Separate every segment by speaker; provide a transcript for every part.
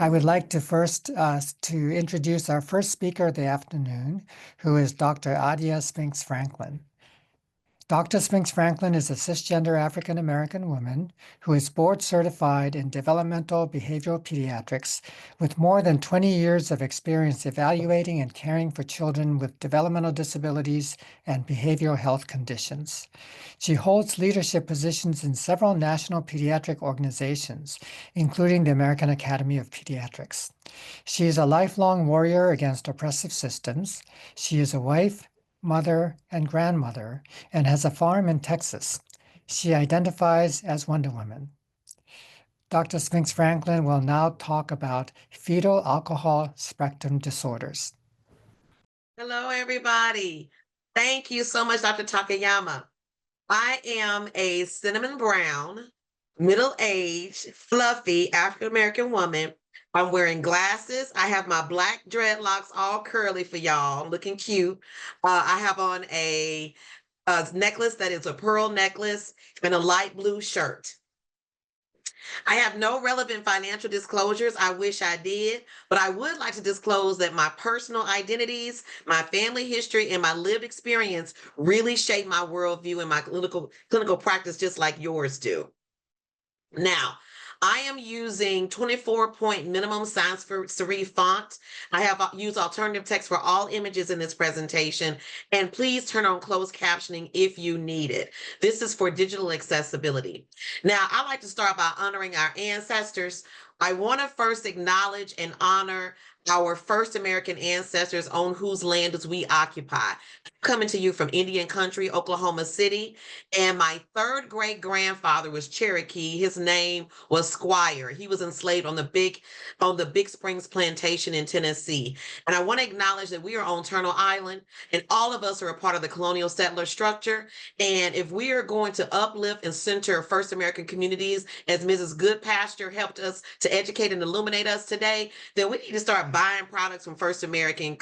Speaker 1: I would like to first to introduce our first speaker of the afternoon, who is Dr. Adiaha Spinks-Franklin. Dr. Spinks-Franklin is a cisgender African-American woman who is board certified in developmental behavioral pediatrics with more than 20 years of experience evaluating and caring for children with developmental disabilities and behavioral health conditions. She holds leadership positions in several national pediatric organizations, including the American Academy of Pediatrics. She is a lifelong warrior against oppressive systems. She is a wife, mother, and grandmother, and has a farm in Texas. She identifies as Wonder Woman. Dr. Spinks-Franklin will now talk about fetal alcohol spectrum disorders.
Speaker 2: Hello, everybody. Thank you so much, Dr. Takayama. I am a cinnamon brown, middle-aged, fluffy African-American woman. I'm wearing glasses. I have my black dreadlocks all curly for y'all, looking cute. I have on a necklace that is a pearl necklace and a light blue shirt. I have no relevant financial disclosures. I wish I did, but I would like to disclose that my personal identities, my family history, and my lived experience really shape my worldview and my clinical practice just like yours do. Now, I am using 24-point minimum sans serif font. I have used alternative text for all images in this presentation, and please turn on closed captioning if you need it. This is for digital accessibility. Now, I like to start by honoring our ancestors. I want to first acknowledge and honor our first American ancestors on whose land we occupy. Coming to you from Indian Country, Oklahoma City, and my third great grandfather was Cherokee. His name was Squire. He was enslaved on the Big Springs plantation in Tennessee. And I want to acknowledge that we are on Turtle Island, and all of us are a part of the colonial settler structure. And if we are going to uplift and center First American communities, as Mrs. Goodpasture helped us to educate and illuminate us today, then we need to start buying products from First American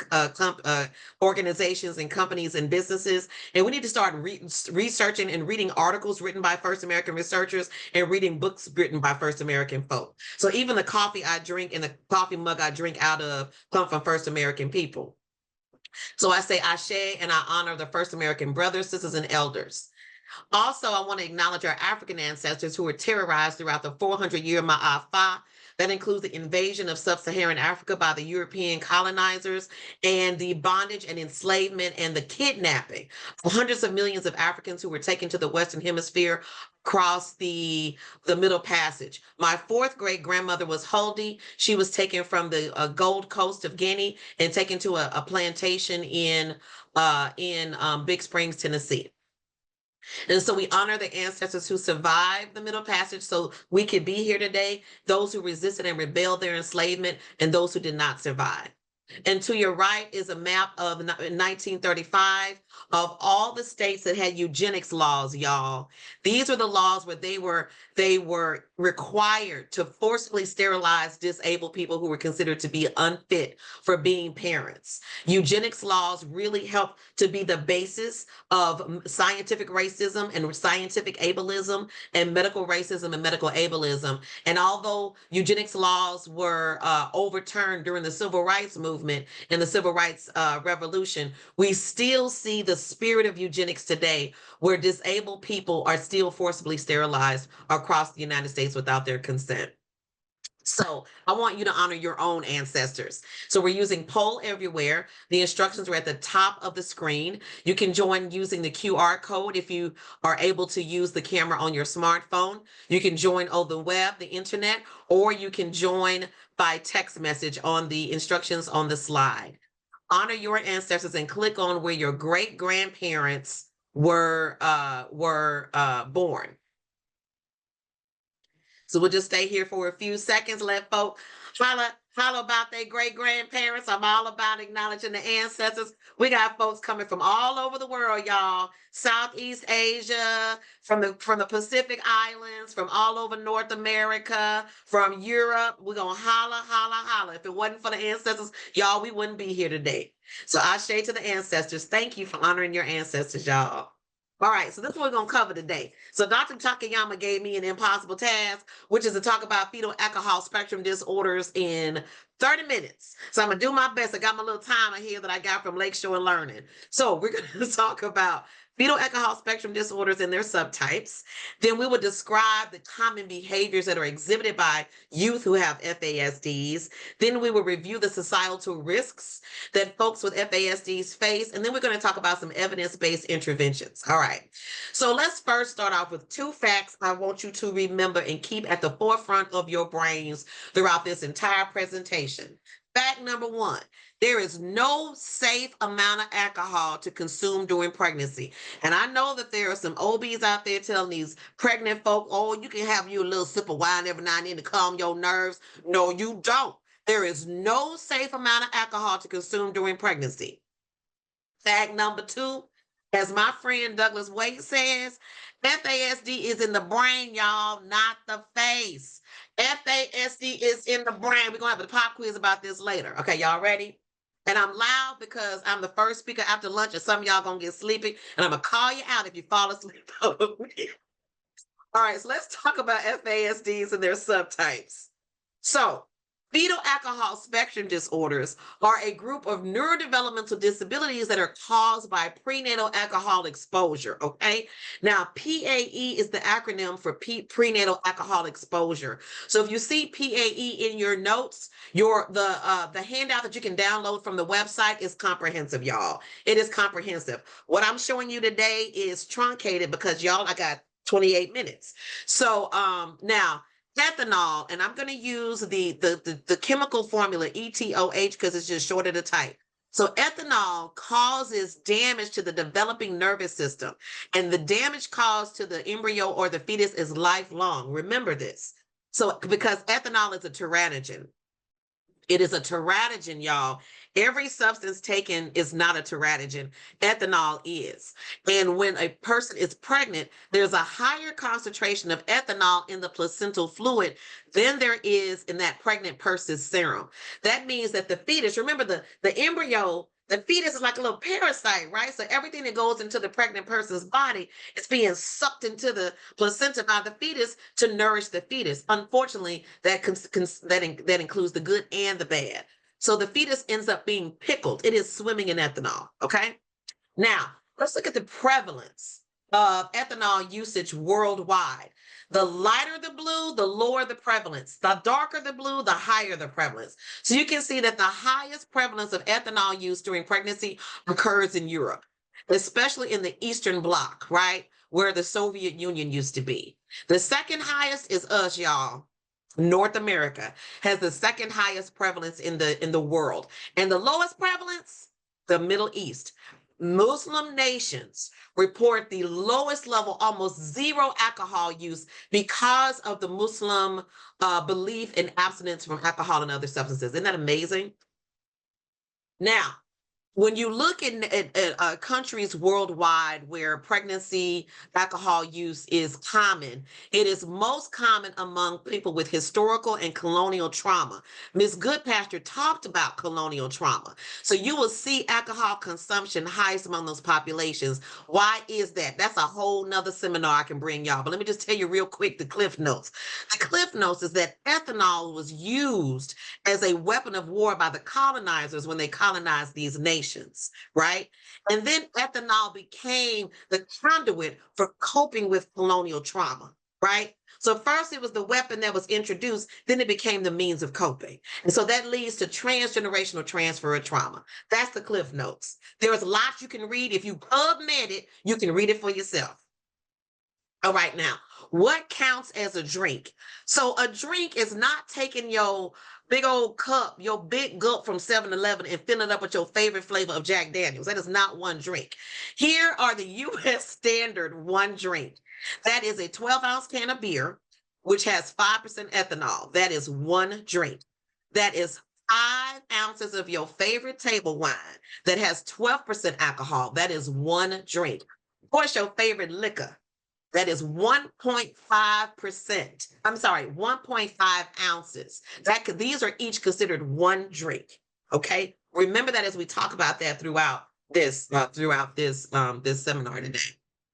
Speaker 2: organizations and companies and businesses. And we need to start researching and reading articles written by First American researchers and reading books written by First American folk. So even the coffee I drink and the coffee mug I drink out of come from First American people. So I say ashe, and I honor the First American brothers, sisters, and elders. Also, I want to acknowledge our African ancestors who were terrorized throughout the 400-year Ma'afa. That includes the invasion of sub-Saharan Africa by the European colonizers and the bondage and enslavement and the kidnapping of hundreds of millions of Africans who were taken to the Western Hemisphere across the Middle Passage. My fourth great grandmother was Huldy. She was taken from the Gold Coast of Guinea and taken to a plantation in Big Springs, Tennessee. And so we honor the ancestors who survived the Middle Passage so we could be here today, those who resisted and rebelled their enslavement, and those who did not survive. And to your right is a map of 1935 of all the states that had eugenics laws, y'all. These were the laws where they were required to forcibly sterilize disabled people who were considered to be unfit for being parents. Eugenics laws really helped to be the basis of scientific racism and scientific ableism and medical racism and medical ableism. And although eugenics laws were overturned during the Civil Rights Movement and the Civil Rights Revolution, we still see the spirit of eugenics today, where disabled people are still forcibly sterilized across the United States without their consent. So I want you to honor your own ancestors. So we're using Poll Everywhere. The instructions are at the top of the screen. You can join using the QR code if you are able to use the camera on your smartphone. You can join on the web, the internet, or you can join by text message on the instructions on the slide. Honor your ancestors and click on where your great-grandparents were born. So we'll just stay here for a few seconds, let folk holler about their great-grandparents. I'm all about acknowledging the ancestors. We got folks coming from all over the world, y'all. Southeast Asia, from the Pacific Islands, from all over North America, from Europe. We're going to holler. If it wasn't for the ancestors, y'all, we wouldn't be here today. So ashe to the ancestors. Thank you for honoring your ancestors, y'all. All right, so this is what we're going to cover today. So Dr. Takayama gave me an impossible task, which is to talk about fetal alcohol spectrum disorders in 30 minutes. So I'm going to do my best. I got my little timer here that I got from Lakeshore Learning. So we're going to talk about fetal alcohol spectrum disorders and their subtypes. Then we will describe the common behaviors that are exhibited by youth who have FASDs. Then we will review the societal risks that folks with FASDs face. And then we're going to talk about some evidence-based interventions. All right. So let's first start off with two facts I want you to remember and keep at the forefront of your brains throughout this entire presentation. Fact number one, there is no safe amount of alcohol to consume during pregnancy. And I know that there are some OBs out there telling these pregnant folk, oh, you can have you a little sip of wine every now and then to calm your nerves. No, you don't. There is no safe amount of alcohol to consume during pregnancy. Fact number two, as my friend Douglas Wade says, FASD is in the brain, y'all, not the face. FASD is in the brain. We're going to have a pop quiz about this later. Okay, y'all ready? And I'm loud because I'm the first speaker after lunch, and some of y'all going to get sleepy, and I'm going to call you out if you fall asleep. All right, so let's talk about FASDs and their subtypes. So, fetal alcohol spectrum disorders are a group of neurodevelopmental disabilities that are caused by prenatal alcohol exposure. Okay. Now, PAE is the acronym for prenatal alcohol exposure. So if you see PAE in your notes, the handout that you can download from the website is comprehensive, y'all. It is comprehensive. What I'm showing you today is truncated because y'all, I got 28 minutes. So now ethanol, and I'm going to use the chemical formula ETOH because it's just shorter to type. So ethanol causes damage to the developing nervous system, and the damage caused to the embryo or the fetus is lifelong. Remember this. So because ethanol is a teratogen. It is a teratogen, y'all. Every substance taken is not a teratogen. Ethanol is. And when a person is pregnant, there's a higher concentration of ethanol in the placental fluid than there is in that pregnant person's serum. That means that the fetus, remember the embryo, the fetus is like a little parasite, right? So everything that goes into the pregnant person's body is being sucked into the placenta by the fetus to nourish the fetus. Unfortunately, that includes the good and the bad. So the fetus ends up being pickled. It is swimming in ethanol, okay? Now, let's look at the prevalence of ethanol usage worldwide. The lighter the blue, the lower the prevalence. The darker the blue, the higher the prevalence. So you can see that the highest prevalence of ethanol use during pregnancy occurs in Europe, especially in the Eastern Bloc, right? Where the Soviet Union used to be. The second highest is us, y'all. North America has the second highest prevalence in the world. And the lowest prevalence, the Middle East. Muslim nations report the lowest level, almost zero alcohol use because of the Muslim belief in abstinence from alcohol and other substances. Isn't that amazing? Now, when you look at countries worldwide where pregnancy alcohol use is common, it is most common among people with historical and colonial trauma. Ms. Goodpasture talked about colonial trauma. So you will see alcohol consumption highest among those populations. Why is that? That's a whole nother seminar I can bring y'all. But let me just tell you real quick the Cliff Notes. The Cliff Notes is that ethanol was used as a weapon of war by the colonizers when they colonized these nations. Right? And then ethanol became the conduit for coping with colonial trauma, right? So first it was the weapon that was introduced, then it became the means of coping. And so that leads to transgenerational transfer of trauma. That's the Cliff Notes. There's lots you can read. If you PubMed it, you can read it for yourself. All right, now, what counts as a drink? So a drink is not taking your big old cup, your big gulp from 7-Eleven and filling it up with your favorite flavor of Jack Daniels. That is not one drink. Here are the U.S. standard one drink. That is a 12-ounce can of beer, which has 5% ethanol. That is one drink. That is 5 ounces of your favorite table wine that has 12% alcohol. That is one drink. Of course, your favorite liquor. That is 1.5%. I'm sorry, 1.5 ounces. These are each considered one drink. Okay. Remember that as we talk about that throughout this seminar today.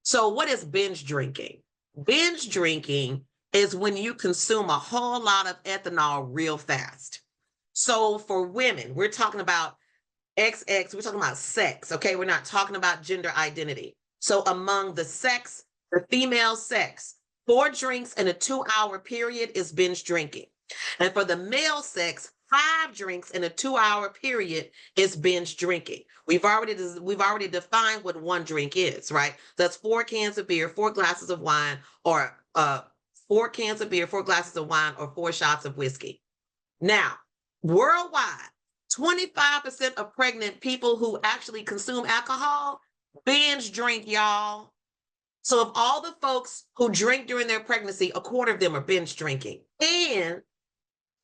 Speaker 2: So what is binge drinking? Binge drinking is when you consume a whole lot of ethanol real fast. So for women, we're talking about XX, we're talking about sex, okay? We're not talking about gender identity. So among the sex, the female sex, 4 drinks in a 2-hour period is binge drinking. And for the male sex, 5 drinks in a 2-hour period is binge drinking. We've already defined what one drink is, right? That's 4 cans of beer, 4 glasses of wine, or 4 cans of beer, 4 glasses of wine, or 4 shots of whiskey. Now, worldwide, 25% of pregnant people who actually consume alcohol binge drink, y'all. So of all the folks who drink during their pregnancy, a quarter of them are binge drinking. And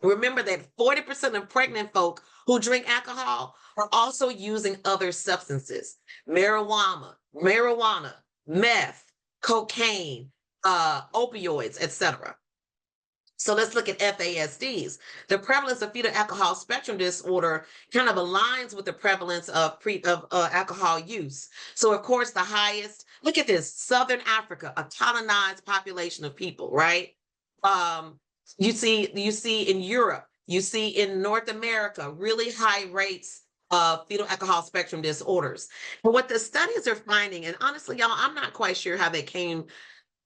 Speaker 2: remember that 40% of pregnant folk who drink alcohol are also using other substances: marijuana, meth, cocaine, opioids, etc. So let's look at FASDs. The prevalence of fetal alcohol spectrum disorder kind of aligns with the prevalence of alcohol use. So of course, the highest, look at this, Southern Africa, a colonized population of people, right? You see in Europe, you see in North America, really high rates of fetal alcohol spectrum disorders. But what the studies are finding, and honestly, y'all, I'm not quite sure how they came,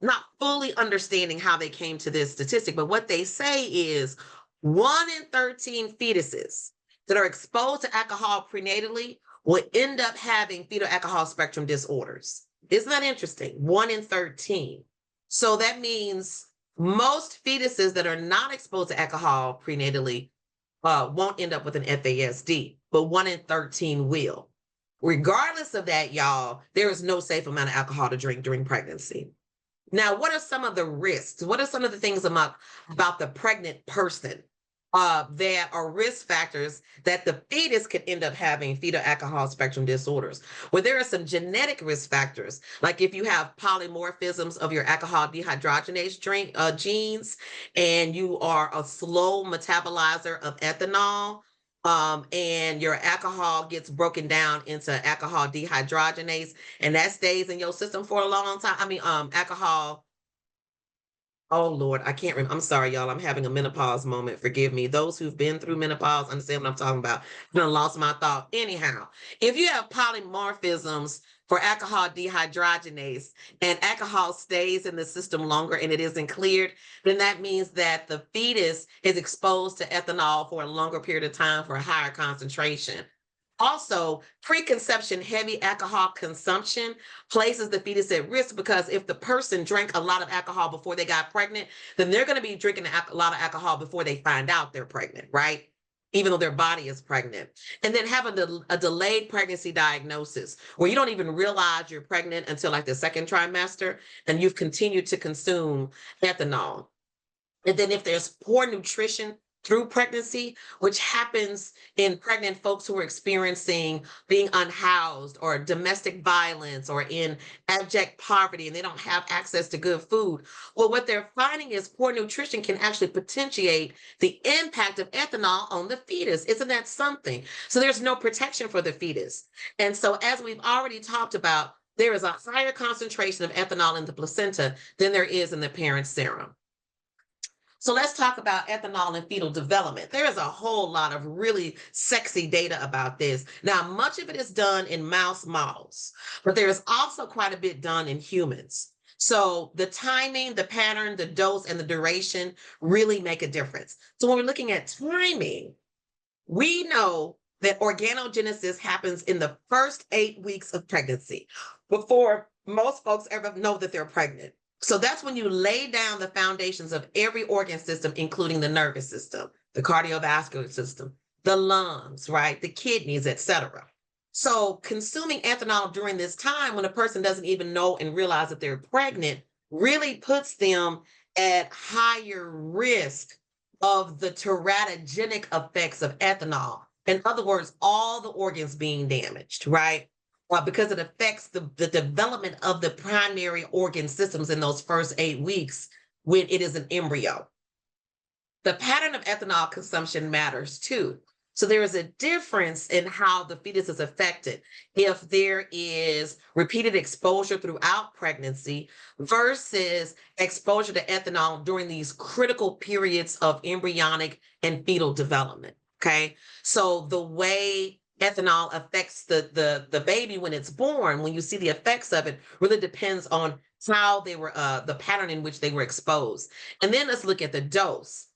Speaker 2: not fully understanding how they came to this statistic, but what they say is 1 in 13 fetuses that are exposed to alcohol prenatally will end up having fetal alcohol spectrum disorders. Isn't that interesting? 1 in 13. So that means most fetuses that are not exposed to alcohol prenatally won't end up with an FASD, but 1 in 13 will. Regardless of that, y'all, there is no safe amount of alcohol to drink during pregnancy. Now, what are some of the risks? What are some of the things about the pregnant person that are risk factors that the fetus could end up having fetal alcohol spectrum disorders? Well, there are some genetic risk factors, like if you have polymorphisms of your alcohol dehydrogenase genes, and you are a slow metabolizer of ethanol, and your alcohol gets broken down into alcohol dehydrogenase, and that stays in your system for a long time. Alcohol. Oh Lord, I can't remember. I'm sorry, y'all. I'm having a menopause moment. Forgive me. Those who've been through menopause understand what I'm talking about. I lost my thought. Anyhow, if you have polymorphisms for alcohol dehydrogenase and alcohol stays in the system longer and it isn't cleared, then that means that the fetus is exposed to ethanol for a longer period of time for a higher concentration. Also, preconception heavy alcohol consumption places the fetus at risk, because if the person drank a lot of alcohol before they got pregnant, then they're going to be drinking a lot of alcohol before they find out they're pregnant, right? Even though their body is pregnant. And then having a delayed pregnancy diagnosis where you don't even realize you're pregnant until like the 2nd trimester and you've continued to consume ethanol. And then if there's poor nutrition through pregnancy, which happens in pregnant folks who are experiencing being unhoused or domestic violence or in abject poverty, and they don't have access to good food. Well, what they're finding is poor nutrition can actually potentiate the impact of ethanol on the fetus. Isn't that something? So there's no protection for the fetus. And so as we've already talked about, there is a higher concentration of ethanol in the placenta than there is in the parent's serum. So let's talk about ethanol and fetal development. There is a whole lot of really sexy data about this. Now, much of it is done in mouse models, but there is also quite a bit done in humans. So the timing, the pattern, the dose, and the duration really make a difference. So when we're looking at timing, we know that organogenesis happens in the first 8 weeks of pregnancy before most folks ever know that they're pregnant. So that's when you lay down the foundations of every organ system, including the nervous system, the cardiovascular system, the lungs, right? The kidneys, etc. So consuming ethanol during this time when a person doesn't even know and realize that they're pregnant really puts them at higher risk of the teratogenic effects of ethanol. In other words, all the organs being damaged, right? Because it affects the development of the primary organ systems in those first 8 weeks when it is an embryo. The pattern of ethanol consumption matters too. So there is a difference in how the fetus is affected if there is repeated exposure throughout pregnancy versus exposure to ethanol during these critical periods of embryonic and fetal development. Okay. So the way ethanol affects the baby when it's born, when you see the effects of it, really depends on how they were the pattern in which they were exposed. And then let's look at the dose.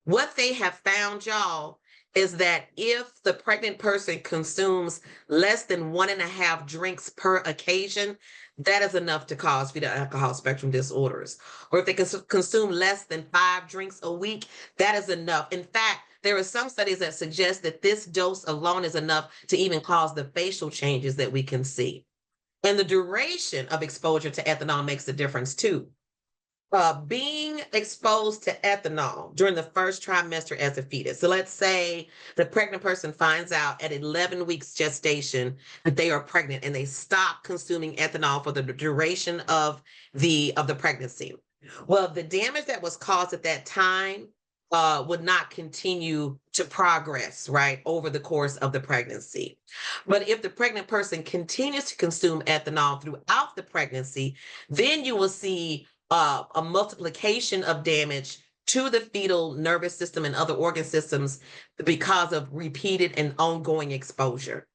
Speaker 2: What they have found, y'all, is that if the pregnant person consumes less than 1.5 drinks per occasion, that is enough to cause fetal alcohol spectrum disorders. Or if they consume less than 5 drinks a week, that is enough. In fact, there are some studies that suggest that this dose alone is enough to even cause the facial changes that we can see. And the duration of exposure to ethanol makes a difference too. Being exposed to ethanol during the first trimester as a fetus. So let's say the pregnant person finds out at 11 weeks gestation that they are pregnant and they stop consuming ethanol for the duration of the pregnancy. Well, the damage that was caused at that time would not continue to progress, right, over the course of the pregnancy. But if the pregnant person continues to consume ethanol throughout the pregnancy, then you will see a multiplication of damage to the fetal nervous system and other organ systems because of repeated and ongoing exposure.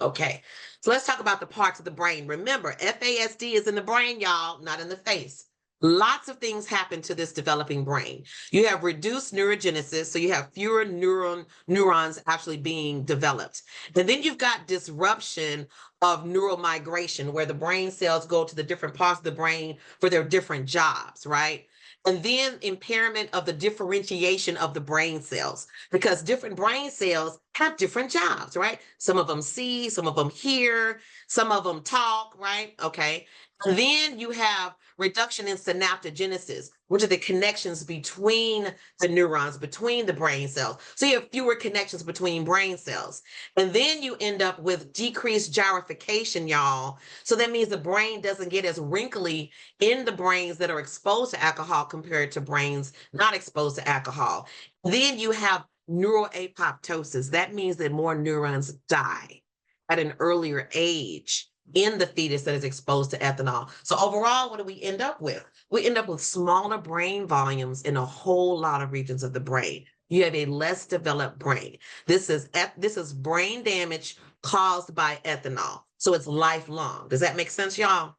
Speaker 2: Okay, so let's talk about the parts of the brain. Remember, FASD is in the brain, y'all, not in the face. Lots of things happen to this developing brain. You have reduced neurogenesis, so you have fewer neurons actually being developed. And then you've got disruption of neural migration, where the brain cells go to the different parts of the brain for their different jobs, right? And then impairment of the differentiation of the brain cells, because different brain cells have different jobs, right? Some of them see, some of them hear, some of them talk, right? Okay. And then you have reduction in synaptogenesis, which are the connections between the neurons, between the brain cells. So you have fewer connections between brain cells. And then you end up with decreased gyrification, y'all. So that means the brain doesn't get as wrinkly in the brains that are exposed to alcohol compared to brains not exposed to alcohol. Then you have neural apoptosis. That means that more neurons die at an earlier age in the fetus that is exposed to ethanol. So overall, what do we end up with? We end up with smaller brain volumes in a whole lot of regions of the brain. You have a less developed brain. This is brain damage caused by ethanol. So it's lifelong. Does that make sense, y'all?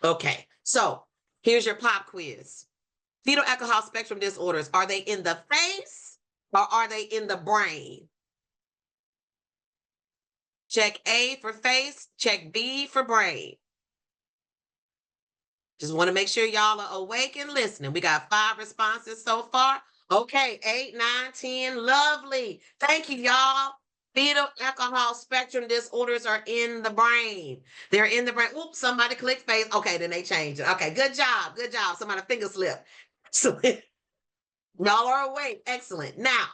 Speaker 2: Okay, so here's your pop quiz. Fetal alcohol spectrum disorders, are they in the face or are they in the brain? Check A for face, check B for brain. Just want to make sure y'all are awake and listening. We got 5 responses so far. Okay, 8, 9, 10, lovely. Thank you, y'all. Fetal alcohol spectrum disorders are in the brain. They're in the brain. Oops, somebody clicked face. Okay, then they changed it. Okay, good job, good job. Somebody finger slip. So y'all are awake. Excellent. Now,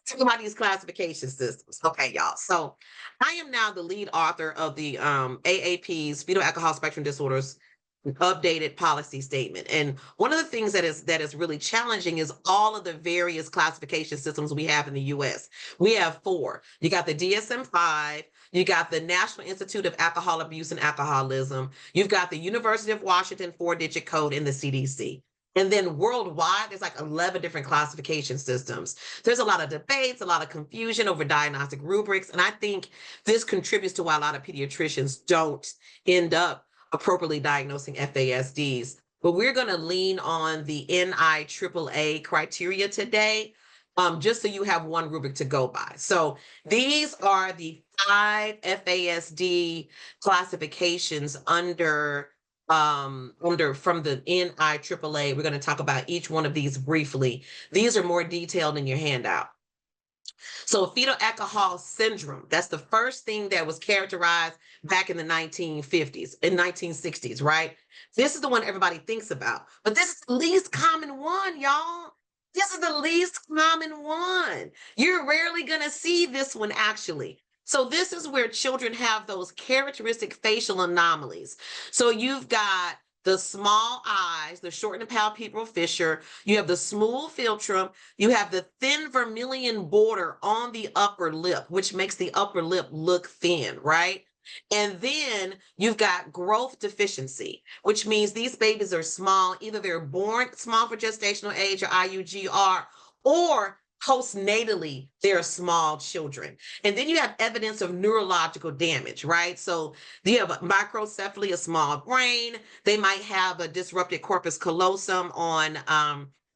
Speaker 2: talk about these classification systems. Okay, y'all. So I am now the lead author of the AAP's Fetal Alcohol Spectrum Disorders updated policy statement. And one of the things that is really challenging is all of the various classification systems we have in the US. We have 4. You got the DSM-5, you got the National Institute of Alcohol Abuse and Alcoholism, you've got the University of Washington 4-digit code, and the CDC. And then worldwide, there's like 11 different classification systems. There's a lot of debates, a lot of confusion over diagnostic rubrics. And I think this contributes to why a lot of pediatricians don't end up appropriately diagnosing FASDs. But we're going to lean on the NIAAA criteria today, just so you have one rubric to go by. So these are the 5 FASD classifications under from the NIAAA. We're going to talk about each one of these briefly. These are more detailed in your handout. So fetal alcohol syndrome, that's the first thing that was characterized back in the 1950s and 1960s, right? This is the one everybody thinks about, but this is the least common one, y'all. This is the least common one. You're rarely going to see this one actually. So this is where children have those characteristic facial anomalies. So you've got the small eyes, the shortened palpebral fissure, you have the smooth philtrum, you have the thin vermilion border on the upper lip, which makes the upper lip look thin, right? And then you've got growth deficiency, which means these babies are small. Either they're born small for gestational age or IUGR, or postnatally, they're small children. And then you have evidence of neurological damage, right? So you have a microcephaly, a small brain. They might have a disrupted corpus callosum on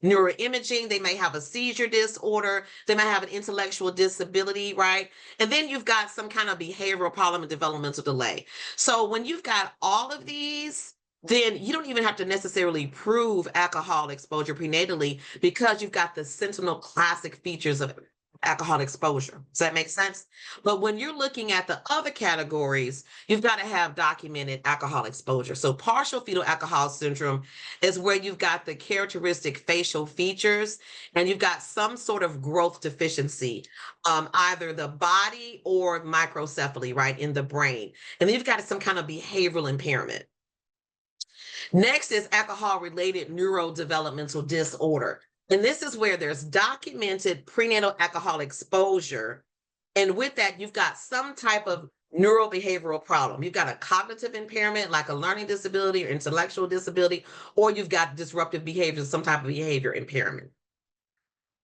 Speaker 2: neuroimaging. They may have a seizure disorder. They might have an intellectual disability, right? And then you've got some kind of behavioral problem and developmental delay. So when you've got all of these, then you don't even have to necessarily prove alcohol exposure prenatally because you've got the sentinel classic features of alcohol exposure. Does that make sense? But when you're looking at the other categories, you've got to have documented alcohol exposure. So partial fetal alcohol syndrome is where you've got the characteristic facial features and you've got some sort of growth deficiency, either the body or microcephaly, right, in the brain. And then you've got some kind of behavioral impairment. Next is alcohol-related neurodevelopmental disorder. And this is where there's documented prenatal alcohol exposure. And with that, you've got some type of neurobehavioral problem. You've got a cognitive impairment, like a learning disability or intellectual disability, or you've got disruptive behavior, some type of behavior impairment.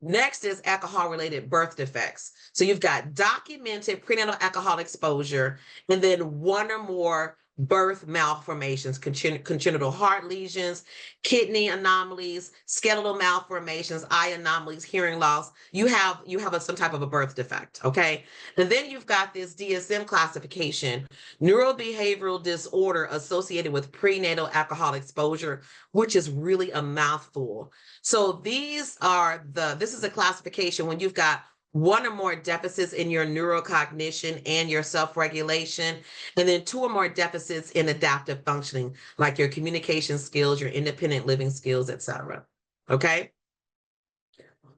Speaker 2: Next is alcohol-related birth defects. So you've got documented prenatal alcohol exposure, and then one or more birth malformations, congenital heart lesions, kidney anomalies, skeletal malformations, eye anomalies, hearing loss. You have some type of a birth defect, okay? And then you've got this DSM classification, neurobehavioral disorder associated with prenatal alcohol exposure, which is really a mouthful. So this is a classification when you've got one or more deficits in your neurocognition and your self-regulation, and then two or more deficits in adaptive functioning, like your communication skills, your independent living skills, etc. Okay?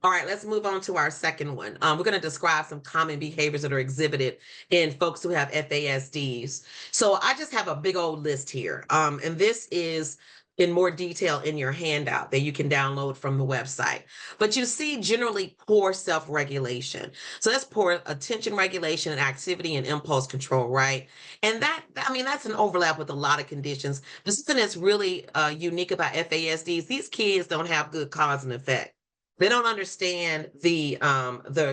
Speaker 2: All right, let's move on to our second one. We're going to describe some common behaviors that are exhibited in folks who have FASDs. So I just have a big old list here. And this is in more detail in your handout that you can download from the website. But you see generally poor self-regulation. So that's poor attention regulation and activity and impulse control, right? And that's an overlap with a lot of conditions. But something that's really unique about FASDs, these kids don't have good cause and effect. They don't understand the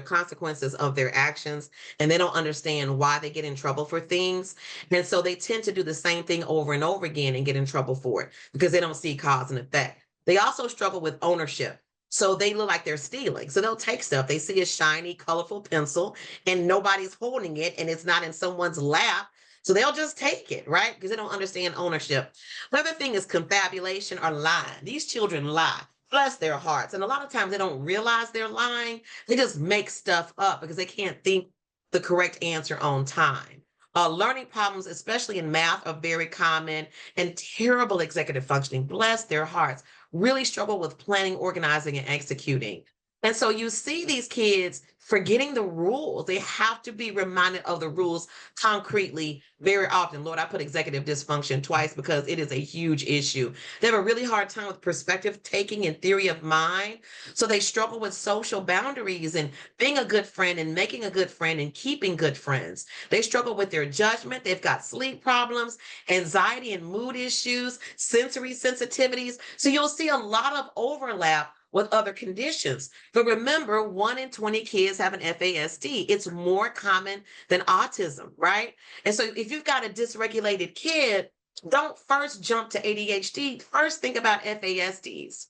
Speaker 2: consequences of their actions, and they don't understand why they get in trouble for things. And so they tend to do the same thing over and over again and get in trouble for it because they don't see cause and effect. They also struggle with ownership. So they look like they're stealing. So they'll take stuff. They see a shiny, colorful pencil and nobody's holding it and it's not in someone's lap. So they'll just take it, right? Because they don't understand ownership. Another thing is confabulation or lying. These children lie. Bless their hearts. And a lot of times they don't realize they're lying. They just make stuff up because they can't think the correct answer on time. Learning problems, especially in math, are very common, and terrible executive functioning. Bless their hearts. Really struggle with planning, organizing, and executing. And so you see these kids forgetting the rules. They have to be reminded of the rules concretely very often. Lord, I put executive dysfunction twice because it is a huge issue. They have a really hard time with perspective taking and theory of mind. So they struggle with social boundaries and being a good friend and making a good friend and keeping good friends. They struggle with their judgment. They've got sleep problems, anxiety and mood issues, sensory sensitivities. So you'll see a lot of overlap with other conditions. But remember, 1 in 20 kids have an FASD. It's more common than autism, right? And so if you've got a dysregulated kid, don't first jump to ADHD. First think about FASDs.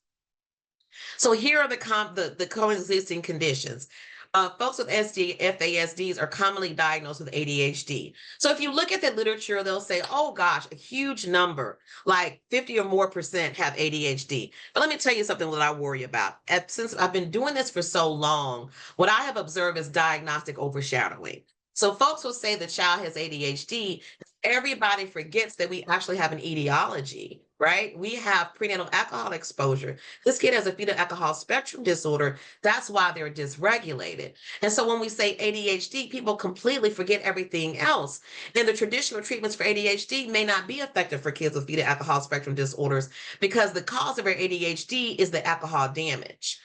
Speaker 2: So here are the coexisting conditions. Folks with FASDs are commonly diagnosed with ADHD. So if you look at the literature, they'll say, oh gosh, a huge number, like 50 or more percent have ADHD. But let me tell you something that I worry about. Since I've been doing this for so long, what I have observed is diagnostic overshadowing. So folks will say the child has ADHD. everybody forgets that we actually have an etiology, right? We have prenatal alcohol exposure. This kid has a fetal alcohol spectrum disorder. That's why they're dysregulated. And so when we say ADHD, people completely forget everything else. And the traditional treatments for ADHD may not be effective for kids with fetal alcohol spectrum disorders because the cause of their ADHD is the alcohol damage.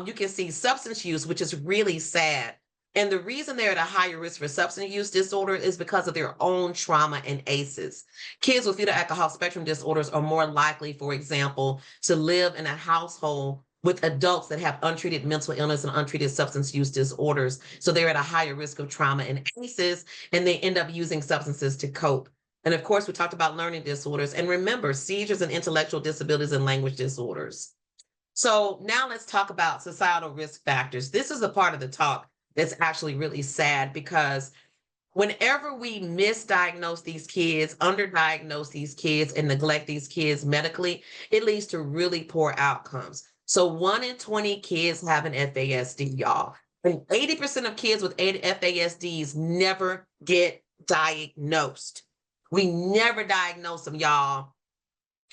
Speaker 2: You can see substance use, which is really sad. And the reason they're at a higher risk for substance use disorder is because of their own trauma and ACEs. Kids with fetal alcohol spectrum disorders are more likely, for example, to live in a household with adults that have untreated mental illness and untreated substance use disorders. So they're at a higher risk of trauma and ACEs, and they end up using substances to cope. And of course, we talked about learning disorders. And remember, seizures and intellectual disabilities and language disorders. So now let's talk about societal risk factors. This is a part of the talk that's actually really sad because whenever we misdiagnose these kids, underdiagnose these kids, and neglect these kids medically, it leads to really poor outcomes. So 1 in 20 kids have an FASD, y'all. And 80% of kids with FASDs never get diagnosed. We never diagnose them, y'all.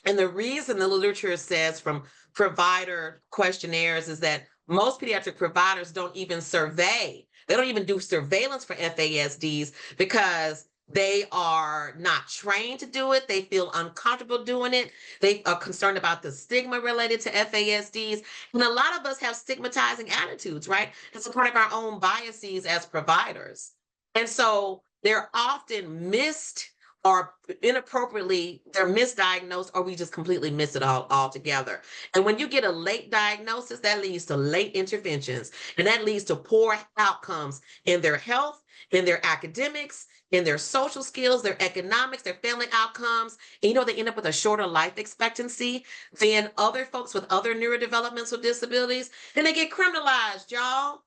Speaker 2: And the reason the literature says from provider questionnaires is that most pediatric providers don't even survey. They don't even do surveillance for FASDs because they are not trained to do it. They feel uncomfortable doing it. They are concerned about the stigma related to FASDs. And a lot of us have stigmatizing attitudes, right? It's a part of our own biases as providers. And so they're often missed or inappropriately, they're misdiagnosed, or we just completely miss it all altogether. And when you get a late diagnosis, that leads to late interventions, and that leads to poor outcomes in their health, in their academics, in their social skills, their economics, their family outcomes. And they end up with a shorter life expectancy than other folks with other neurodevelopmental disabilities, and they get criminalized, y'all.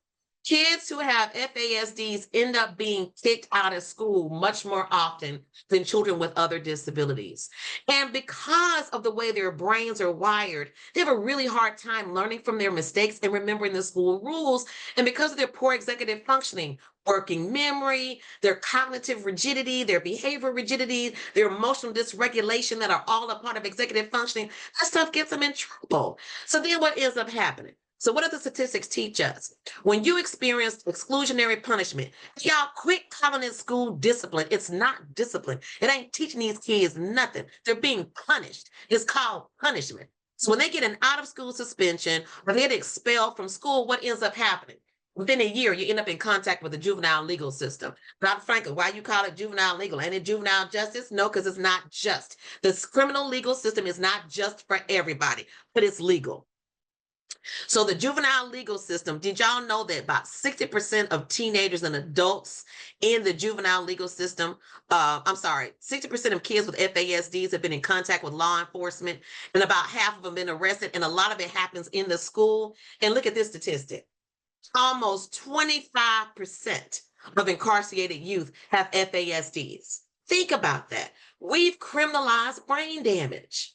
Speaker 2: Kids who have FASDs end up being kicked out of school much more often than children with other disabilities. And because of the way their brains are wired, they have a really hard time learning from their mistakes and remembering the school rules. And because of their poor executive functioning, working memory, their cognitive rigidity, their behavior rigidity, their emotional dysregulation that are all a part of executive functioning, that stuff gets them in trouble. So then what ends up happening? So what do the statistics teach us? When you experience exclusionary punishment, y'all quit calling it school discipline. It's not discipline. It ain't teaching these kids nothing. They're being punished. It's called punishment. So when they get an out of school suspension or they get expelled from school, what ends up happening? Within a year, you end up in contact with the juvenile legal system. Dr. Franklin, why you call it juvenile legal? Ain't it juvenile justice? No, because it's not just. The criminal legal system is not just for everybody, but it's legal. So the juvenile legal system, did y'all know that about 60% of teenagers and adults in the juvenile legal system, 60% of kids with FASDs have been in contact with law enforcement, and about half of them been arrested, and a lot of it happens in the school. And look at this statistic. Almost 25% of incarcerated youth have FASDs. Think about that. We've criminalized brain damage.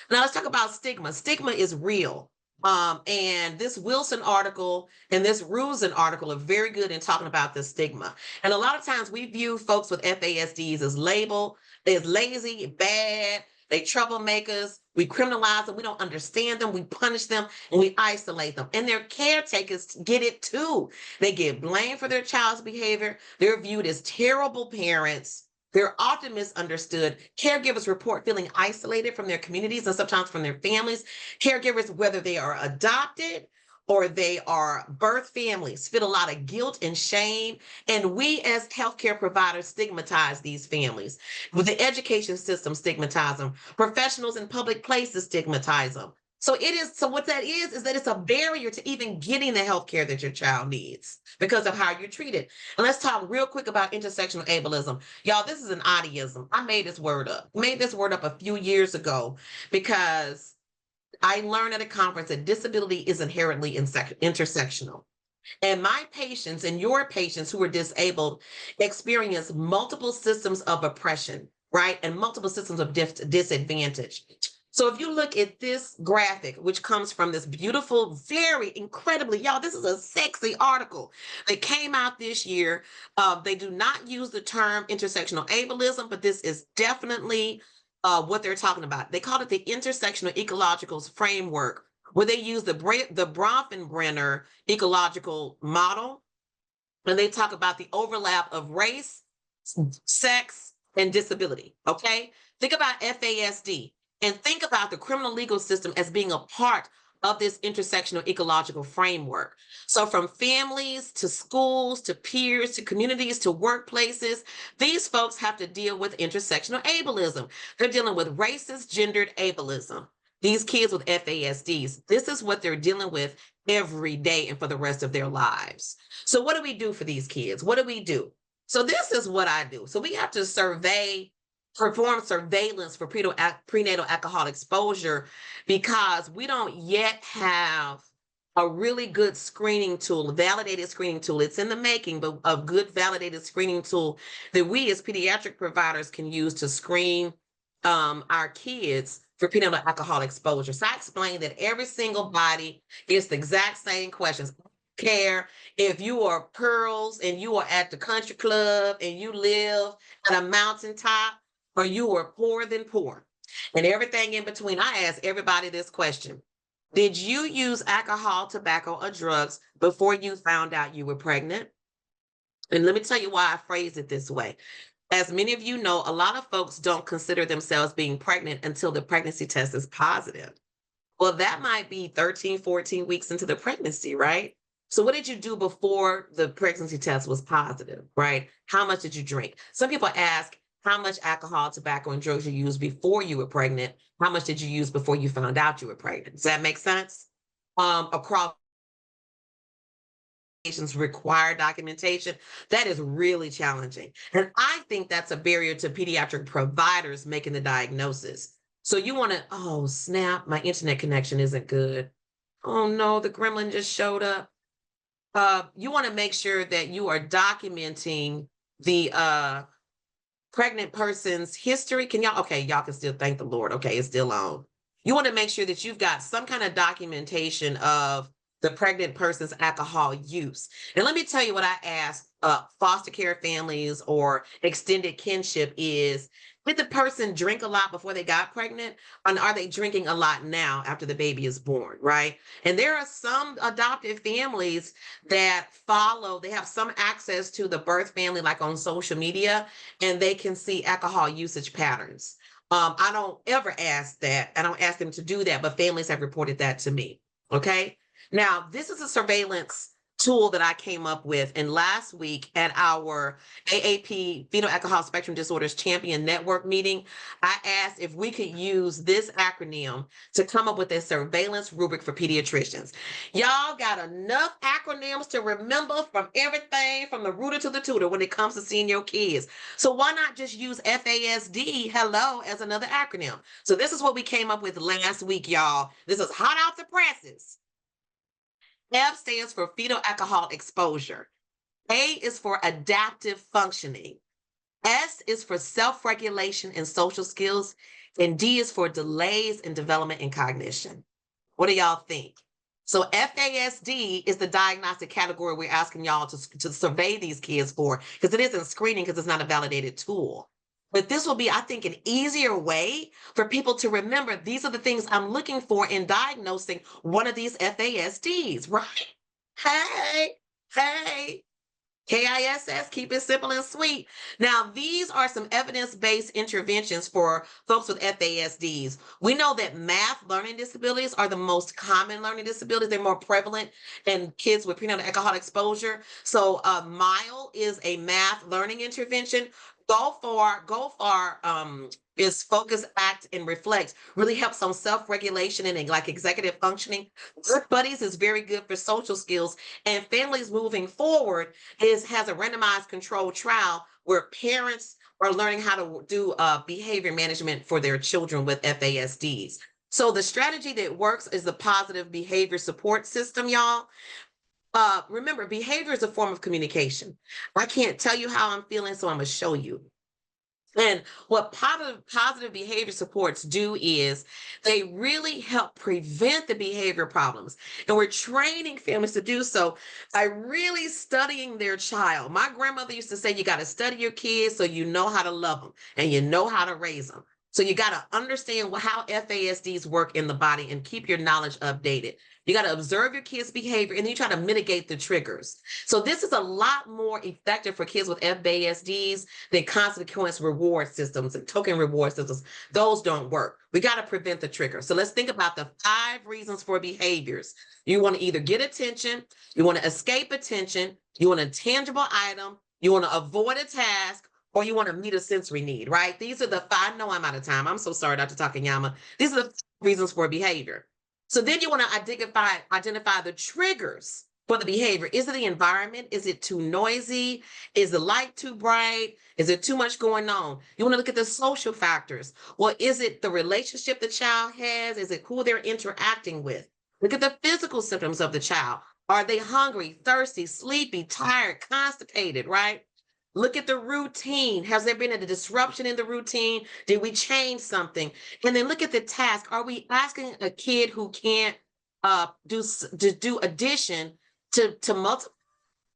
Speaker 2: Now let's talk about stigma. Stigma is real. And this Wilson article and this Rusin article are very good in talking about the stigma. And a lot of times we view folks with FASDs as labeled, as lazy, bad, they troublemakers. We criminalize them. We don't understand them. We punish them and we isolate them. And their caretakers get it too. They get blamed for their child's behavior. They're viewed as terrible parents. They're often misunderstood. Caregivers report feeling isolated from their communities and sometimes from their families. Caregivers, whether they are adopted or they are birth families, feel a lot of guilt and shame. And we as healthcare providers stigmatize these families. With the education system, stigmatize them. Professionals in public places stigmatize them. So what that is that it's a barrier to even getting the health care that your child needs because of how you're treated. And let's talk real quick about intersectional ableism. Y'all, this is an Adiaism. I made this word up. A few years ago because I learned at a conference that disability is inherently intersectional. And my patients and your patients who are disabled experience multiple systems of oppression, right? And multiple systems of disadvantage. So if you look at this graphic, which comes from this beautiful, very incredibly, y'all, this is a sexy article that came out this year. They do not use the term intersectional ableism, but this is definitely what they're talking about. They call it the intersectional ecological framework, where they use the Bronfenbrenner ecological model, and they talk about the overlap of race, sex, and disability. Okay. Think about FASD and think about the criminal legal system as being a part of this intersectional ecological framework. So, from families to schools to peers to communities to workplaces, these folks have to deal with intersectional ableism. They're dealing with racist, gendered ableism. These kids with FASDs, this is what they're dealing with every day and for the rest of their lives. So, what do we do for these kids? What do we do? So this is what I do. So we have to perform surveillance for prenatal alcohol exposure because we don't yet have a really good screening tool, a validated screening tool. It's in the making, but a good validated screening tool that we as pediatric providers can use to screen our kids for prenatal alcohol exposure. So I explained that every single body gets the exact same questions. Care if you are pearls and you are at the country club and you live at a mountaintop, or you are poorer than poor and everything in between. I ask everybody this question: did you use alcohol, tobacco, or drugs before you found out you were pregnant? And let me tell you why I phrase it this way. As many of you know, a lot of folks don't consider themselves being pregnant until the pregnancy test is positive. Well, that might be 13, 14 weeks into the pregnancy, right? So what did you do before the pregnancy test was positive, right? How much did you drink? Some people ask how much alcohol, tobacco, and drugs you used before you were pregnant. How much did you use before you found out you were pregnant? Does that make sense? Across require documentation, that is really challenging. And I think that's a barrier to pediatric providers making the diagnosis. So you want to, oh, snap, my internet connection isn't good. Oh no, the gremlin just showed up. You want to make sure that you are documenting the pregnant person's history. Can y'all, okay, y'all can still thank the Lord. Okay, it's still on. You want to make sure that you've got some kind of documentation of the pregnant person's alcohol use. And let me tell you what I ask foster care families or extended kinship is, did the person drink a lot before they got pregnant? And are they drinking a lot now after the baby is born, right? And there are some adoptive families that they have some access to the birth family, like on social media, and they can see alcohol usage patterns. I don't ever ask that. I don't ask them to do that, but families have reported that to me. Okay. Now, this is a surveillance tool that I came up with. And last week at our AAP Fetal Alcohol Spectrum Disorders Champion Network meeting, I asked if we could use this acronym to come up with a surveillance rubric for pediatricians. Y'all got enough acronyms to remember from everything from the rooter to the tutor when it comes to seeing your kids. So why not just use FASD, hello, as another acronym? So this is what we came up with last week, y'all. This is hot off the presses. F stands for fetal alcohol exposure. A is for adaptive functioning. S is for self-regulation and social skills. And D is for delays in development and cognition. What do y'all think? So FASD is the diagnostic category we're asking y'all to survey these kids for, because it isn't screening because it's not a validated tool. But this will be, I think, an easier way for people to remember these are the things I'm looking for in diagnosing one of these FASDs, right? Hey, hey, KISS, keep it simple and sweet. Now, these are some evidence-based interventions for folks with FASDs. We know that math learning disabilities are the most common learning disabilities. They're more prevalent in kids with prenatal alcohol exposure. So MILE is a math learning intervention. GOFAR is focus, act, and reflect. Really helps on self-regulation and like executive functioning. Good Buddies is very good for social skills. And Families Moving Forward has a randomized controlled trial where parents are learning how to do behavior management for their children with FASDs. So the strategy that works is the positive behavior support system, y'all. Remember, behavior is a form of communication. I can't tell you how I'm feeling, so I'm going to show you. And what positive behavior supports do is they really help prevent the behavior problems. And we're training families to do so by really studying their child. My grandmother used to say, you got to study your kids so you know how to love them and you know how to raise them. So you got to understand how FASDs work in the body and keep your knowledge updated. You got to observe your kids' behavior and then you try to mitigate the triggers. So this is a lot more effective for kids with FASDs than consequence reward systems and token reward systems. Those don't work. We got to prevent the trigger. So let's think about the 5 reasons for behaviors. You want to either get attention, you want to escape attention, you want a tangible item, you want to avoid a task, or you want to meet a sensory need, right? These are the 5. No, I'm out of time. I'm so sorry, Dr. Takayama. These are the 5 reasons for behavior. So then you want to identify the triggers for the behavior. Is it the environment? Is it too noisy? Is the light too bright? Is there too much going on? You want to look at the social factors. Well, is it the relationship the child has? Is it who they're interacting with? Look at the physical symptoms of the child. Are they hungry, thirsty, sleepy, tired, constipated, right? Look at the routine. Has there been a disruption in the routine? Did we change something? And then look at the task. Are we asking a kid who can't do addition to multiple?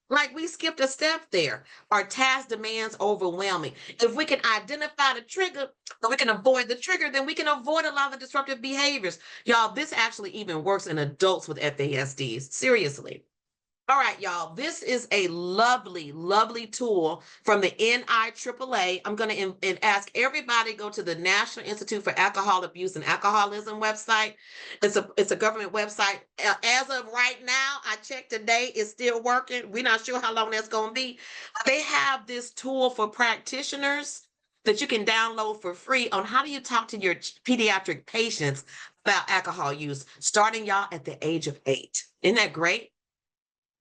Speaker 2: Like we skipped a step there. Our task demands overwhelming. If we can identify the trigger, or we can avoid the trigger, then we can avoid a lot of the disruptive behaviors. Y'all, this actually even works in adults with FASDs. Seriously. All right, y'all. This is a lovely, lovely tool from the NIAAA. I'm going to ask everybody to go to the National Institute for Alcohol Abuse and Alcoholism website. It's a government website. As of right now, I checked today, it's still working. We're not sure how long that's going to be. They have this tool for practitioners that you can download for free on how do you talk to your pediatric patients about alcohol use, starting y'all at the age of 8. Isn't that great?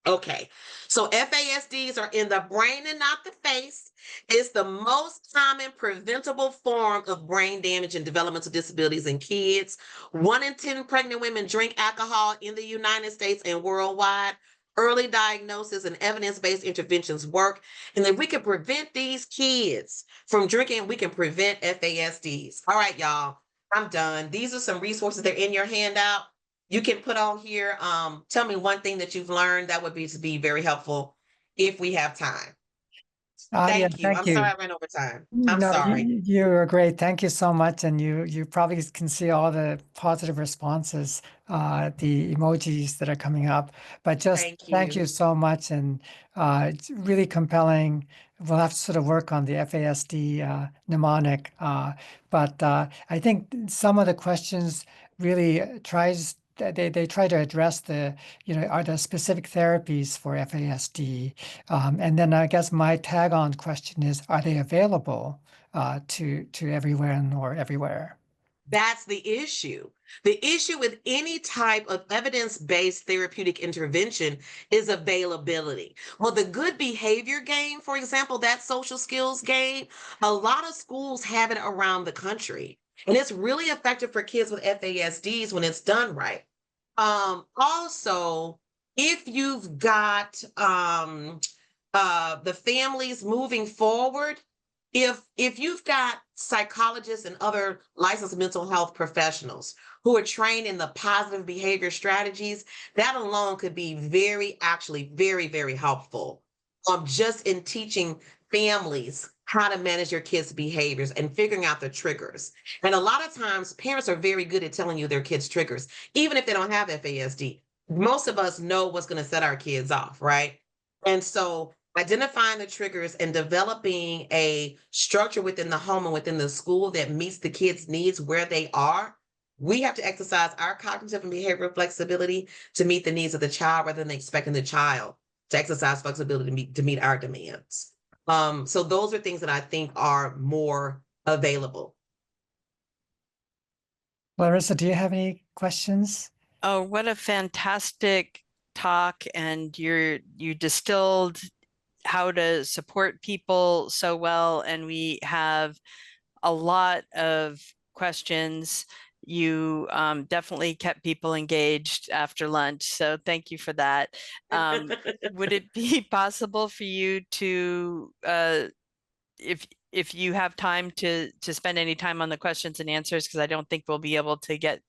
Speaker 2: Okay, so FASDs are in the brain and not the face. It's the most common preventable form of brain damage and developmental disabilities in kids. 1 in 10 pregnant women drink alcohol in the United States and worldwide. Early diagnosis and evidence-based interventions work. And if we can prevent these kids from drinking, we can prevent FASDs. All right, y'all, I'm done. These are some resources. They're in your handout. You can put on here, tell me one thing that you've learned that would be very helpful if we have time.
Speaker 1: Yeah,
Speaker 2: Thank you.
Speaker 1: thank
Speaker 2: I'm sorry
Speaker 1: you.
Speaker 2: I ran over time. I'm
Speaker 1: No,
Speaker 2: sorry.
Speaker 1: you were great. Thank you so much. And you probably can see all the positive responses, the emojis that are coming up. But just
Speaker 2: Thank
Speaker 1: thank
Speaker 2: you.
Speaker 1: you so much. And it's really compelling. We'll have to sort of work on the FASD mnemonic. But I think some of the questions really they try to address are there specific therapies for FASD? And then I guess my tag-on question is, are they available to everyone or everywhere?
Speaker 2: That's the issue. The issue with any type of evidence-based therapeutic intervention is availability. Well, the good behavior game, for example, that social skills game, a lot of schools have it around the country. And it's really effective for kids with FASDs when it's done right. Also, if you've got the families moving forward, if you've got psychologists and other licensed mental health professionals who are trained in the positive behavior strategies, that alone could be actually very, very helpful. Just in teaching families how to manage your kids' behaviors and figuring out the triggers. And a lot of times, parents are very good at telling you their kids' triggers, even if they don't have FASD. Most of us know what's going to set our kids off, right? And so identifying the triggers and developing a structure within the home and within the school that meets the kids' needs where they are. We have to exercise our cognitive and behavioral flexibility to meet the needs of the child rather than expecting the child to exercise flexibility to meet our demands. So those are things that I think are more available.
Speaker 1: Larissa, do you have any questions?
Speaker 3: Oh, what a fantastic talk. And you distilled how to support people so well. And we have a lot of questions. You definitely kept people engaged after lunch. So thank you for that. Would it be possible for you to, if if you have time to spend any time on the questions and answers, because I don't think we'll be able to get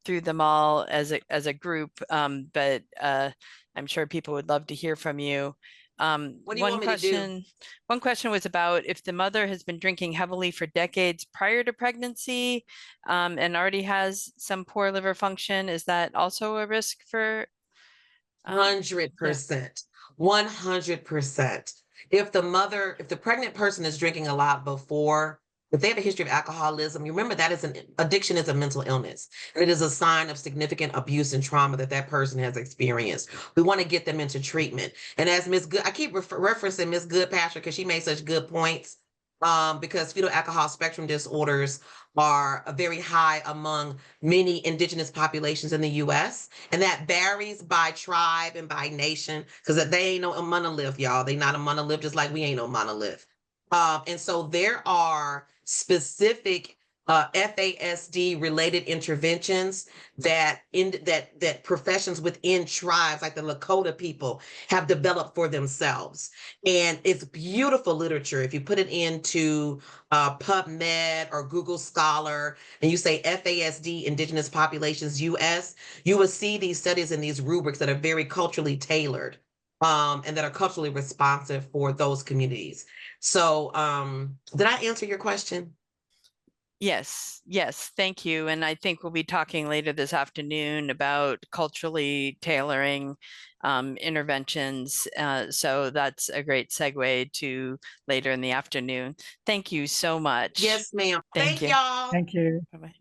Speaker 3: through them all as a group, but I'm sure people would love to hear from you.
Speaker 2: What do you want me to do?
Speaker 3: One question was about if the mother has been drinking heavily for decades prior to pregnancy, and already has some poor liver function, is that also a risk for?
Speaker 2: 100%. 100%. If the pregnant person is drinking a lot before, if they have a history of alcoholism, you remember that addiction is a mental illness. And it is a sign of significant abuse and trauma that person has experienced. We want to get them into treatment. And as Ms. Good, I keep referencing Ms. Goodpasture because she made such good points. Because fetal alcohol spectrum disorders are very high among many indigenous populations in the U.S. And that varies by tribe and by nation, because they ain't no monolith, y'all. They not a monolith, just like we ain't no monolith. And so there are specific FASD related interventions that professions within tribes like the Lakota people have developed for themselves. And it's beautiful literature. If you put it into PubMed or Google Scholar and you say FASD, Indigenous Populations US, you will see these studies and these rubrics that are very culturally tailored and that are culturally responsive for those communities. So did I answer your question?
Speaker 3: Yes, thank you. And I think we'll be talking later this afternoon about culturally tailoring interventions. So that's a great segue to later in the afternoon. Thank you so much.
Speaker 2: Yes, ma'am. Thank
Speaker 3: you.
Speaker 2: y'all.
Speaker 1: Thank you.
Speaker 3: Bye-bye.